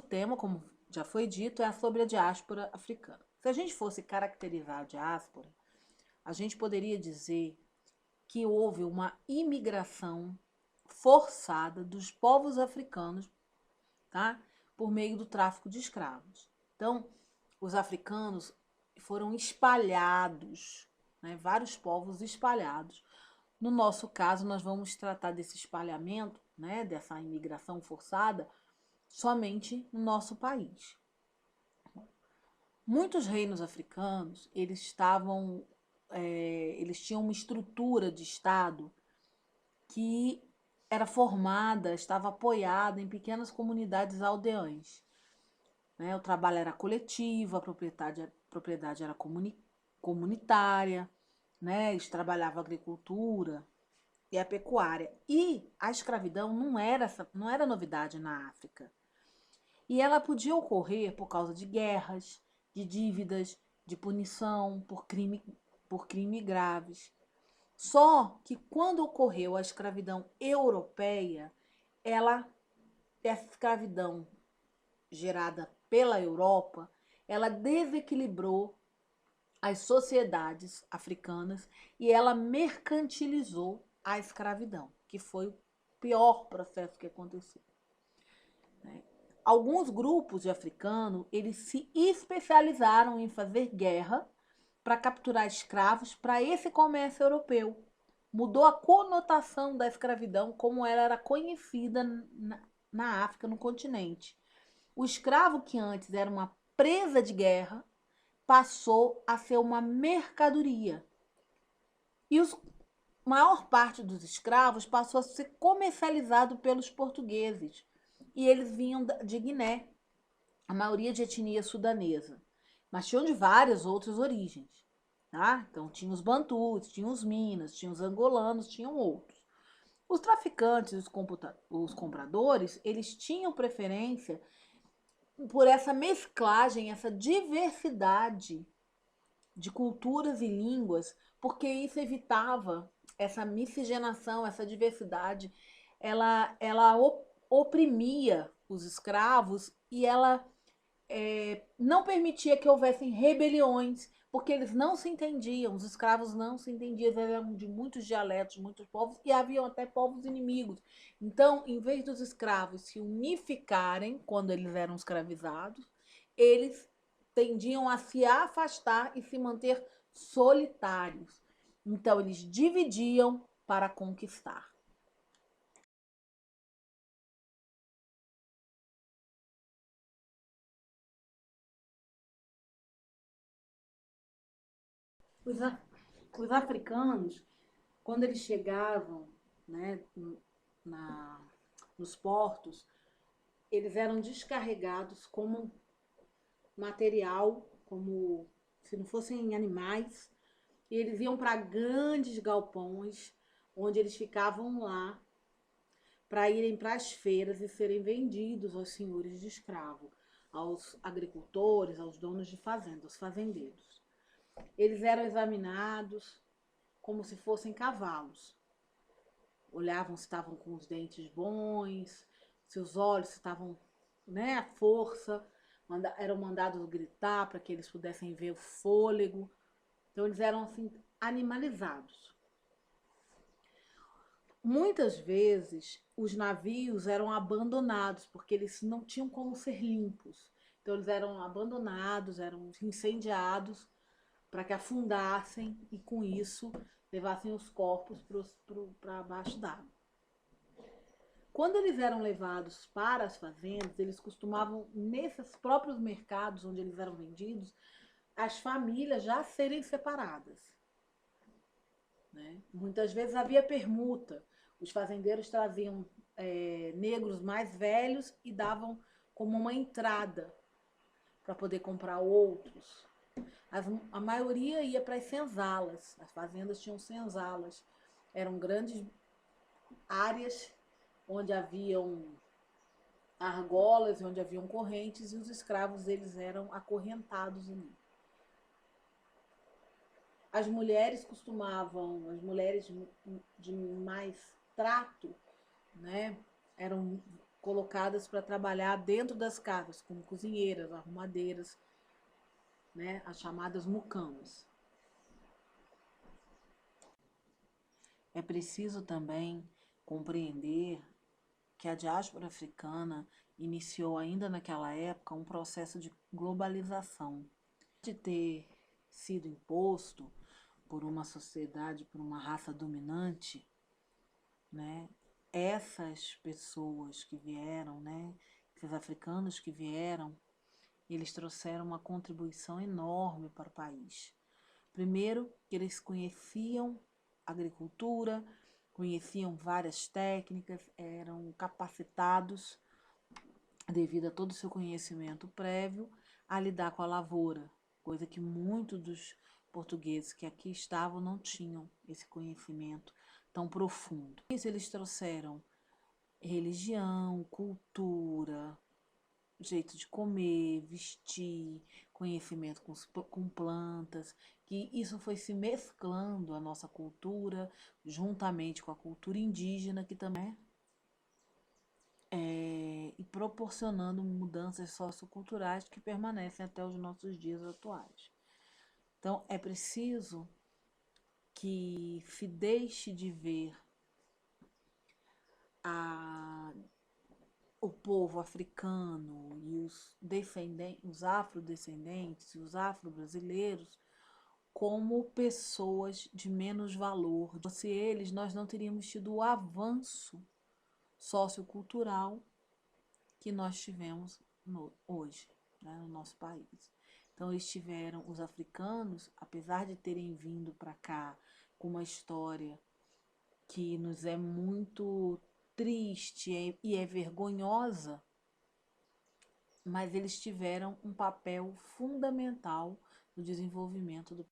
tema, como já foi dito, é sobre a diáspora africana. Se a gente fosse caracterizar a diáspora, a gente poderia dizer que houve uma imigração forçada dos povos africanos, tá? Por meio do tráfico de escravos. Então, os africanos foram espalhados, né? Vários povos espalhados. No nosso caso, nós vamos tratar desse espalhamento, né? Dessa imigração forçada, somente no nosso país. Muitos reinos africanos, eles tinham uma estrutura de Estado que era formada, estava apoiada em pequenas comunidades aldeãs. Né? O trabalho era coletivo, a propriedade era comunitária, né? Eles trabalhavam a agricultura e a pecuária. E a escravidão não era novidade na África. E ela podia ocorrer por causa de guerras, de dívidas, de punição por crime graves. Só que quando ocorreu a escravidão europeia, essa escravidão gerada pela Europa, ela desequilibrou as sociedades africanas e ela mercantilizou a escravidão, que foi o pior processo que aconteceu. Alguns grupos de africanos, eles se especializaram em fazer guerra para capturar escravos para esse comércio europeu. Mudou a conotação da escravidão como ela era conhecida na África, no continente. O escravo, que antes era uma presa de guerra, passou a ser uma mercadoria. E a maior parte dos escravos passou a ser comercializado pelos portugueses. E eles vinham de Guiné, a maioria de etnia sudanesa, mas tinham de várias outras origens. Tá? Então tinha os bantus, tinha os minas, tinha os angolanos, tinham outros. Os traficantes, os compradores, eles tinham preferência por essa mesclagem, essa diversidade de culturas e línguas, porque isso evitava essa miscigenação, essa diversidade, ela oprimia os escravos e ela não permitia que houvessem rebeliões, porque eles não se entendiam, os escravos não se entendiam, eles eram de muitos dialetos, muitos povos, e haviam até povos inimigos. Então, em vez dos escravos se unificarem quando eles eram escravizados, eles tendiam a se afastar e se manter solitários. Então, eles dividiam para conquistar. Os, os africanos, quando eles chegavam, né, na, nos portos, eles eram descarregados como material, como se não fossem animais, e eles iam para grandes galpões, onde eles ficavam lá para irem para as feiras e serem vendidos aos senhores de escravo, aos agricultores, aos donos de fazendas, aos fazendeiros. Eles eram examinados como se fossem cavalos. Olhavam se estavam com os dentes bons, se os olhos estavam, né, a força, eram mandados gritar para que eles pudessem ver o fôlego. Então eles eram assim animalizados. Muitas vezes os navios eram abandonados porque eles não tinham como ser limpos. Então eles eram abandonados, eram incendiados para que afundassem e com isso levassem os corpos para baixo d'água. Quando eles eram levados para as fazendas, eles costumavam, nesses próprios mercados onde eles eram vendidos, as famílias já serem separadas. Né? Muitas vezes havia permuta. Os fazendeiros traziam negros mais velhos e davam como uma entrada para poder comprar outros. A maioria ia para as senzalas. As fazendas tinham senzalas. Eram grandes áreas onde haviam argolas, onde haviam correntes, e os escravos eles eram acorrentados ali. As mulheres as mulheres de mais trato, né, eram colocadas para trabalhar dentro das casas, como cozinheiras, arrumadeiras, né, as chamadas mucamas. É preciso também compreender que a diáspora africana iniciou ainda naquela época um processo de globalização, de ter sido imposto por uma sociedade, por uma raça dominante, né? Essas pessoas que vieram, né? Esses africanos que vieram, eles trouxeram uma contribuição enorme para o país. Primeiro, que eles conheciam agricultura, conheciam várias técnicas, eram capacitados, devido a todo o seu conhecimento prévio, a lidar com a lavoura, coisa que muitos dos portugueses que aqui estavam não tinham esse conhecimento tão profundo. Isso eles trouxeram religião, cultura, jeito de comer, vestir, conhecimento com plantas, que isso foi se mesclando a nossa cultura juntamente com a cultura indígena, que também e proporcionando mudanças socioculturais que permanecem até os nossos dias atuais. Então, é preciso que se deixe de ver o povo africano e os afrodescendentes e os afro-brasileiros como pessoas de menos valor. Se eles, nós não teríamos tido o avanço sociocultural que nós tivemos hoje, né, no nosso país. Então, os africanos, apesar de terem vindo para cá com uma história que nos é muito triste e é vergonhosa, mas eles tiveram um papel fundamental no desenvolvimento do